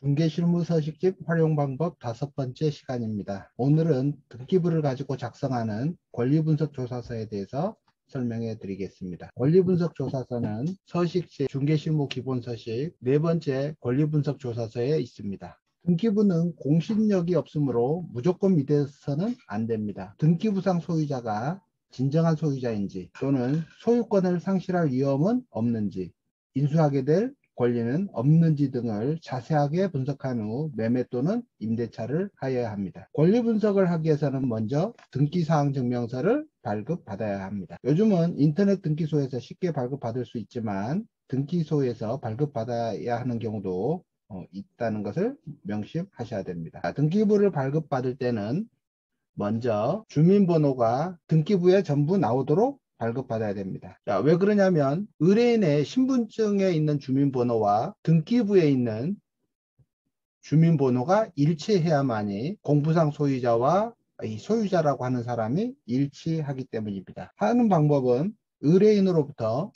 중개실무서식집 활용 방법 5번째 시간입니다. 오늘은 등기부를 가지고 작성하는 권리분석조사서에 대해서 설명해 드리겠습니다. 권리분석조사서는 서식지 중개실무 기본서식 4번째 권리분석조사서에 있습니다. 등기부는 공신력이 없으므로 무조건 믿어서는 안 됩니다. 등기부상 소유자가 진정한 소유자인지 또는 소유권을 상실할 위험은 없는지, 인수하게 될 권리는 없는지 등을 자세하게 분석한 후 매매 또는 임대차를 하여야 합니다. 권리 분석을 하기 위해서는 먼저 등기사항증명서를 발급받아야 합니다. 요즘은 인터넷 등기소에서 쉽게 발급받을 수 있지만 등기소에서 발급받아야 하는 경우도 있다는 것을 명심하셔야 됩니다. 등기부를 발급받을 때는 먼저 주민번호가 등기부에 전부 나오도록 발급받아야 됩니다. 자, 왜 그러냐면 의뢰인의 신분증에 있는 주민번호와 등기부에 있는 주민번호가 일치해야만이 공부상 소유자와 이 소유자라고 하는 사람이 일치하기 때문입니다. 하는 방법은 의뢰인으로부터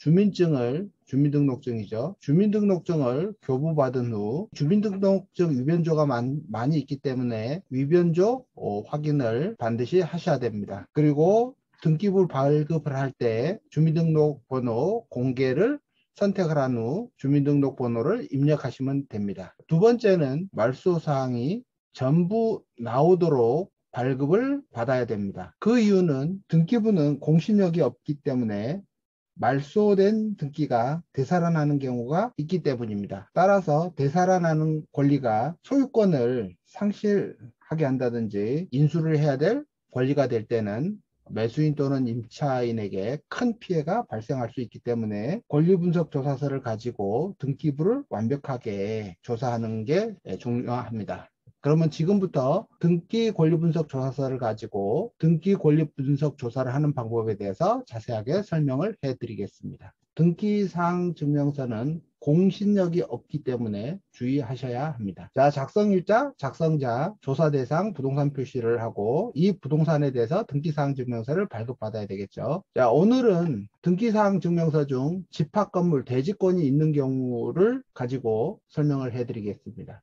주민등록증이죠. 주민등록증을 교부받은 후 주민등록증 위변조가 많이 있기 때문에 위변조 확인을 반드시 하셔야 됩니다. 그리고 등기부 발급을 할 때 주민등록번호 공개를 선택을 한 후 주민등록번호를 입력하시면 됩니다. 두 번째는 말소사항이 전부 나오도록 발급을 받아야 됩니다. 그 이유는 등기부는 공신력이 없기 때문에 말소된 등기가 되살아나는 경우가 있기 때문입니다. 따라서 되살아나는 권리가 소유권을 상실하게 한다든지 인수를 해야 될 권리가 될 때는 매수인 또는 임차인에게 큰 피해가 발생할 수 있기 때문에 권리분석조사서를 가지고 등기부를 완벽하게 조사하는 게 중요합니다. 그러면 지금부터 등기 권리분석 조사서를 가지고 등기 권리분석 조사를 하는 방법에 대해서 자세하게 설명을 해 드리겠습니다. 등기사항 증명서는 공신력이 없기 때문에 주의하셔야 합니다. 자, 작성일자, 작성자, 조사대상, 부동산 표시를 하고 이 부동산에 대해서 등기사항 증명서를 발급받아야 되겠죠. 자, 오늘은 등기사항 증명서 중 집합건물 대지권이 있는 경우를 가지고 설명을 해 드리겠습니다.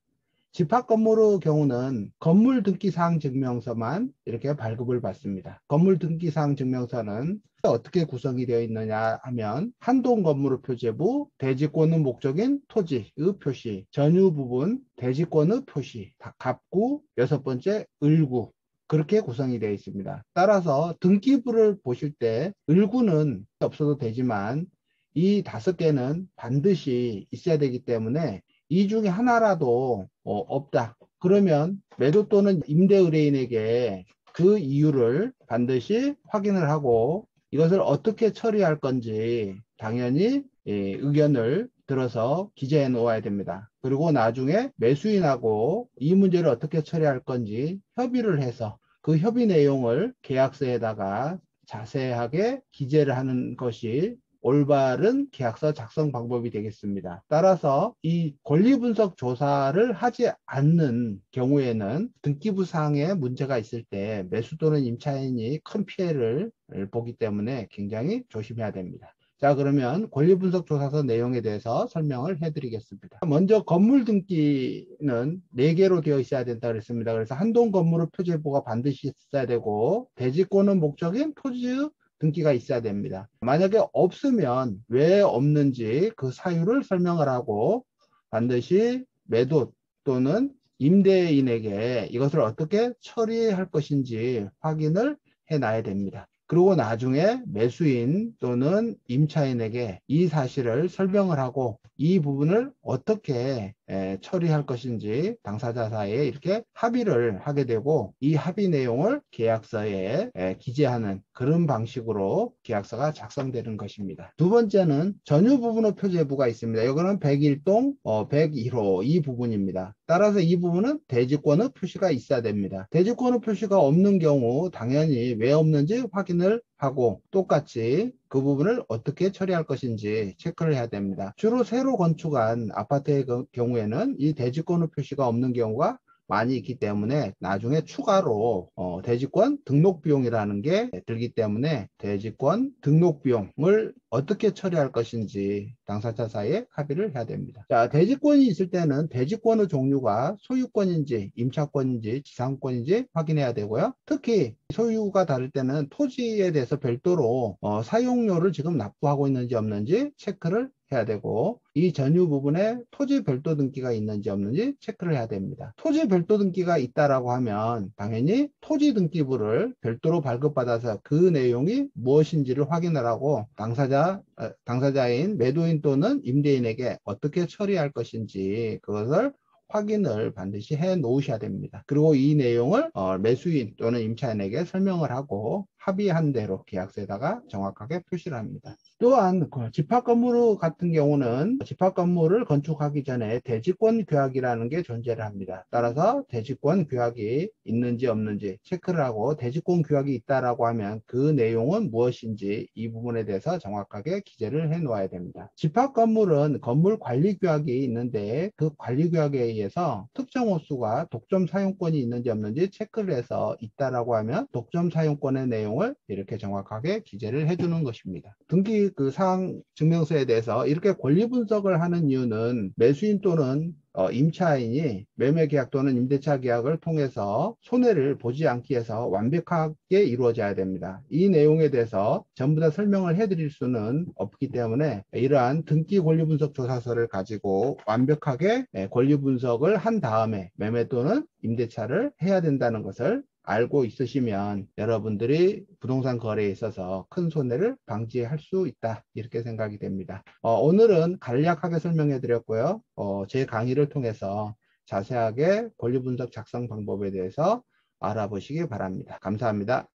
집합건물의 경우는 건물 등기사항 증명서만 이렇게 발급을 받습니다. 건물 등기사항 증명서는 어떻게 구성이 되어 있느냐 하면 한동 건물의 표제부, 대지권의 목적인 토지의 표시, 전유 부분, 대지권의 표시, 갑구, 6번째 을구, 그렇게 구성이 되어 있습니다. 따라서 등기부를 보실 때 을구는 없어도 되지만 이 5개는 반드시 있어야 되기 때문에 이 중에 하나라도 없다. 그러면 매도 또는 임대 의뢰인에게 그 이유를 반드시 확인을 하고 이것을 어떻게 처리할 건지 당연히 의견을 들어서 기재해 놓아야 됩니다. 그리고 나중에 매수인하고 이 문제를 어떻게 처리할 건지 협의를 해서 그 협의 내용을 계약서에다가 자세하게 기재를 하는 것이 올바른 계약서 작성 방법이 되겠습니다. 따라서 이 권리분석 조사를 하지 않는 경우에는 등기부 사항에 문제가 있을 때 매수 또는 임차인이 큰 피해를 보기 때문에 굉장히 조심해야 됩니다. 자, 그러면 권리분석조사서 내용에 대해서 설명을 해드리겠습니다. 먼저 건물 등기는 4개로 되어 있어야 된다 그랬습니다. 그래서 한동 건물의 표제부가 반드시 있어야 되고 대지권의 목적인 토지의 등기가 있어야 됩니다. 만약에 없으면 왜 없는지 그 사유를 설명을 하고 반드시 매도 또는 임대인에게 이것을 어떻게 처리할 것인지 확인을 해 놔야 됩니다. 그리고 나중에 매수인 또는 임차인에게 이 사실을 설명을 하고 이 부분을 어떻게 처리할 것인지 당사자 사이에 이렇게 합의를 하게 되고 이 합의 내용을 계약서에 기재하는 그런 방식으로 계약서가 작성되는 것입니다. 두 번째는 전유 부분의 표제부가 있습니다. 이거는 101동 101호 이 부분입니다. 따라서 이 부분은 대지권의 표시가 있어야 됩니다. 대지권의 표시가 없는 경우 당연히 왜 없는지 확인을 하고 똑같이 그 부분을 어떻게 처리할 것인지 체크를 해야 됩니다. 주로 새로 건축한 아파트의 경우에는 이 대지권의 표시가 없는 경우가 많이 있기 때문에 나중에 추가로 대지권 등록 비용이라는 게 들기 때문에 대지권 등록 비용을 어떻게 처리할 것인지 당사자 사이에 합의를 해야 됩니다. 자, 대지권이 있을 때는 대지권의 종류가 소유권인지 임차권인지 지상권인지 확인해야 되고요. 특히 소유가 다를 때는 토지에 대해서 별도로 사용료를 지금 납부하고 있는지 없는지 체크를 해야 되고, 이 전유 부분에 토지 별도 등기가 있는지 없는지 체크를 해야 됩니다. 토지 별도 등기가 있다라고 하면 당연히 토지 등기부를 별도로 발급받아서 그 내용이 무엇인지를 확인을 하고 당사자인 매도인 또는 임대인에게 어떻게 처리할 것인지 그것을 확인을 반드시 해 놓으셔야 됩니다. 그리고 이 내용을 매수인 또는 임차인에게 설명을 하고 합의한 대로 계약서에다가 정확하게 표시를 합니다. 또한 집합건물 같은 경우는 집합건물을 건축하기 전에 대지권 규약이라는 게 존재를 합니다. 따라서 대지권 규약이 있는지 없는지 체크를 하고, 대지권 규약이 있다라고 하면 그 내용은 무엇인지 이 부분에 대해서 정확하게 기재를 해 놓아야 됩니다. 집합건물은 건물 관리 규약이 있는데 그 관리 규약에 의해서 특정 호수가 독점 사용권이 있는지 없는지 체크를 해서 있다라고 하면 독점 사용권의 내용을 이렇게 정확하게 기재를 해주는 것입니다. 등기 그 사항 증명서에 대해서 이렇게 권리 분석을 하는 이유는 매수인 또는 임차인이 매매계약 또는 임대차 계약을 통해서 손해를 보지 않기 위해서 완벽하게 이루어져야 됩니다. 이 내용에 대해서 전부 다 설명을 해드릴 수는 없기 때문에 이러한 등기 권리분석 조사서를 가지고 완벽하게 권리분석을 한 다음에 매매 또는 임대차를 해야 된다는 것을 알고 있으시면 여러분들이 부동산 거래에 있어서 큰 손해를 방지할 수 있다, 이렇게 생각이 됩니다. 오늘은 간략하게 설명해 드렸고요. 제 강의를 통해서 자세하게 권리분석 작성 방법에 대해서 알아보시기 바랍니다. 감사합니다.